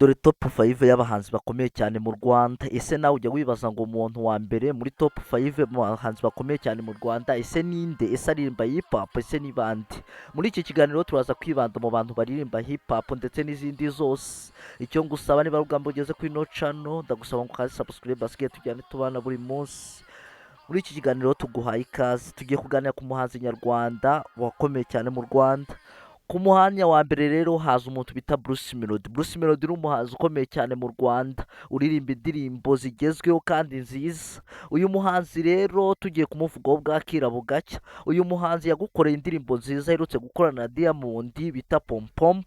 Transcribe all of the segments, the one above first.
dore top 5 y'abahanzi bakomeye cyane mu Rwanda. Ese nawe ujya wibaza ngo umuntu wa mbere muri top 5 mu bahanzi bakomeye cyane mu Rwanda ese ninde? Ese aririmba hip hop? Ese ni bande? Muri iki kiganiro turaza kwibanda mu bantu baririmba hip hop ndetse n'izindi zose. Icyo ngusaba niba rugamba ugeze kuri no channel, ndagusaba ngo ukaze subscribe basigaye tujyane tubana buri munsi. Muri iki kiganiro tuguhaye ikaze, tugiye kuganira ku muhanzi nyarwanda wakomeye cyane mu Rwanda. Ku muhanya wa mbere rero haza umuntu bita Bruce Melody. Bruce Melody ni umuhanzi ukomeye cyane mu Rwanda, uririmba indirimbo zigezweho kandi nziza. Uyu muhanzi rero tugiye kumuvugaho bwakira bugacya. Uyu muhanzi yagukoreye indirimbo nziza aherutse gukorana na Diamond bita Pom Pom.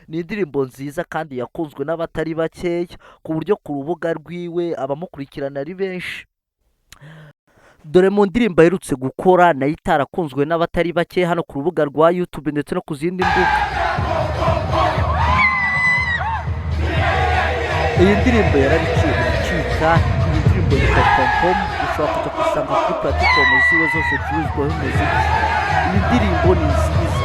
Ni indirimbo nziza kandi yakunzwe n'abatari bakeya, ku buryo ku rubuga rwiwe abamukurikirana ari benshi. Dore mu ndirimbo aherutse gukora nayo itarakunzwe n'abatari bake hano ku rubuga rwa YouTube ndetse no ku zindi mbuga. Iyi ndirimbo yarariciye iracika. Iyi ndirimbo yitwa Pom Pom, ushobora kuza kuyisanga kuri platform ziwe zose zicururizwaho umuziki. Iyi ndirimbo ni nziza.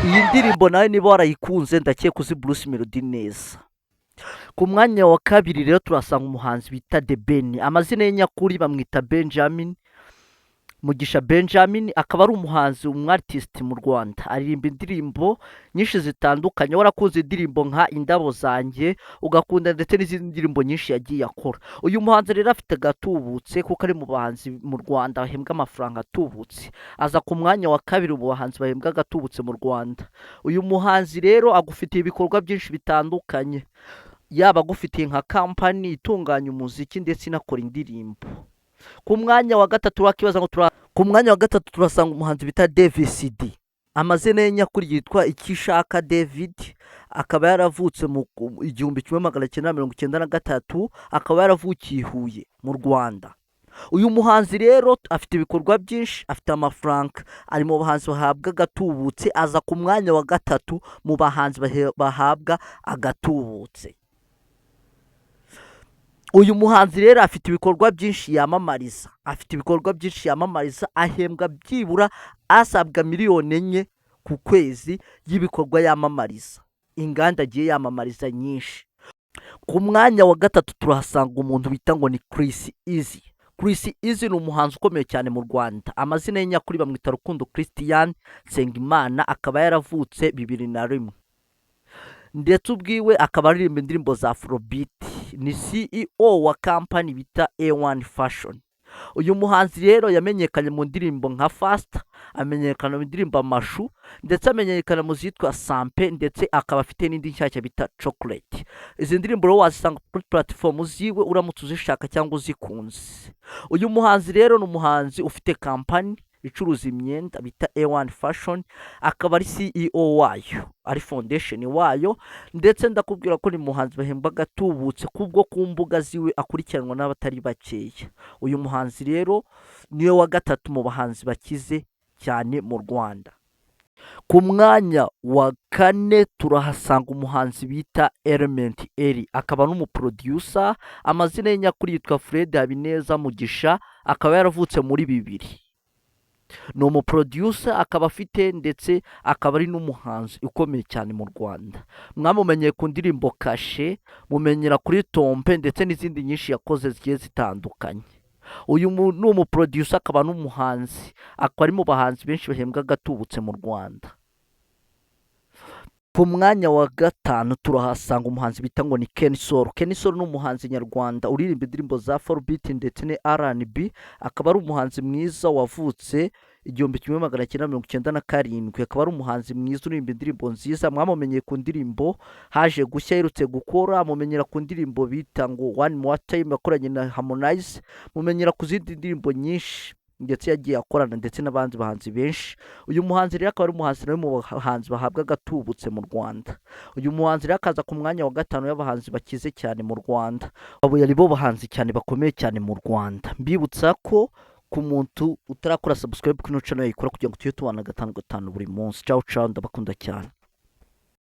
Iyi ndirimbo nawe niba warayikunze ndakeka uzi Bruce Melody neza. Ku mwanya wa kabiri rero turasanga umuhanzi bita The Ben. Amazina ye nyakuri bamwita Benjamin Mugisha Benjamin, akaba ari umuhanzi artist mu Rwanda. Aririmba indirimbo nyinshi zitandukanye. Warakunze indirimbo nka Indabo Zanjye, ugakunda ndetse n'izindi ndirimbo nyinshi yagiye akora. Uyu muhanzi rero afite gatubutse kuko ari mu bahanzi mu Rwanda bahembwa amafaranga atubutse. Aza ku mwanya wa kabiri mu bahanzi bahembwa gatubutse mu Rwanda. Uyu muhanzi rero agufitiye ibikorwa byinshi bitandukanye, yaba agufitiye nka company itunganya umuziki ndetse inakora indirimbo. Ku mwanya wa gatatu wakibaza ngo ku mwanya wa gatatu turasanga umuhanzi bita Davis D. Amazina ye nyakuri yitwa Ikishaka David, akaba yaravutse mu 1993, akaba yaravukiye i Huye mu Rwanda. Uyu muhanzi rero afite ibikorwa byinshi, afite amafaranga, ari mu bahanzi bahabwa agatubutse. Aza ku mwanya wa gatatu mu bahanzi bahabwa agatubutse. Uyu muhanzi rero afite ibikorwa byinshi yamamariza, ahembwa byibura asabwa miliyoni 4 ku kwezi y'ibikorwa yamamariza. Inganda agiye yamamariza nyinshi. Ku mwanya wa gatatu turahasanga umuntu bita ngo ni Eazy. Eazy ni umuhanzi ukomeye cyane mu Rwanda. Amazina ye nyakuri bamwita Rukundo Christian Nsengimana, akaba yaravutse 2001. Ndetse ubwiwe akaba aririmba indirimbo za Afrobeat. Ni CEO wa company bita A1 Fashion. Uyu muhanzi rero yamenyekanye mu ndirimbo nka Fast, amenyekana mu ndirimbo Amashu, ndetse amenyekana mu zitwa Sampe, ndetse akaba afite n'indi nshyashya bita Chocolate. Izi ndirimbo rero wazisanga kuri platform ziwe uramutse uzishaka cyangwa uzikunze. Uyu muhanzi rero ni umuhanzi ufite company icuruza imyenda bita A1 Fashion, akaba ari CEO wayo, ari foundation wayo, ndetse ndakubwira ko ni muhanzi bahemba gatubutse kubwo ku mbuga ziwe akurikiranwa n'abatari bakeya. Uyu muhanzi rero niwe wa gatatu mu bahanzi bakize cyane mu Rwanda. Ku mwanya wa kane turahasanga umuhanzi bita Element Eri, akaba n'umuproducer. Amazina ye nyakuri yitwa Fred Habineza Mugisha, akaba yaravutse muri 2000. Ni umuproducer, akaba afite ndetse akaba ari n'umuhanzi ukomeye cyane mu Rwanda. Mwamumenyeye ku ndirimbo Kashe, mumenyera kuri Tompe ndetse n'izindi nyinshi yakoze zigiye zitandukanye. Uyu ni umuproducer akaba n'umuhanzi, akaba ari mu bahanzi benshi bahembwa gatubutse mu Rwanda. Ku mwanya wa gatanu turahasanga umuhanzi bita ngo ni Ken Soul. Ken Soul ni umuhanzi nyarwanda uririmba indirimbo za Afrobeat ndetse ne R&B, akaba ari umuhanzi mwiza wavutse 1997. Akaba ari umuhanzi mwiza uririmba indirimbo nziza. Mwamumenyeye ku ndirimbo Haje Gushya aherutse gukora, mumenyera ku ndirimbo bita ngo One More Time yakoranye na Harmonize, mumenyera ku zindi ndirimbo nyinshi ndetse yagiye akorana ndetse n'abandi bahanzi benshi. Uyu muhanzi rero akaba ari umuhanzi nawe mu bahanzi bahabwa gatubutse mu Rwanda. Uyu muhanzi rero akaza ku mwanya wa gatanu y'abahanzi bakize cyane mu Rwanda. Abo yari bo bahanzi cyane bakomeye cyane mu Rwanda. Mbibutsa ko ku muntu utarakora subscribe kuri channel yayikora kugira ngo tujye tubana 5 buri munsi. Ciao ciao, ndabakunda cyane.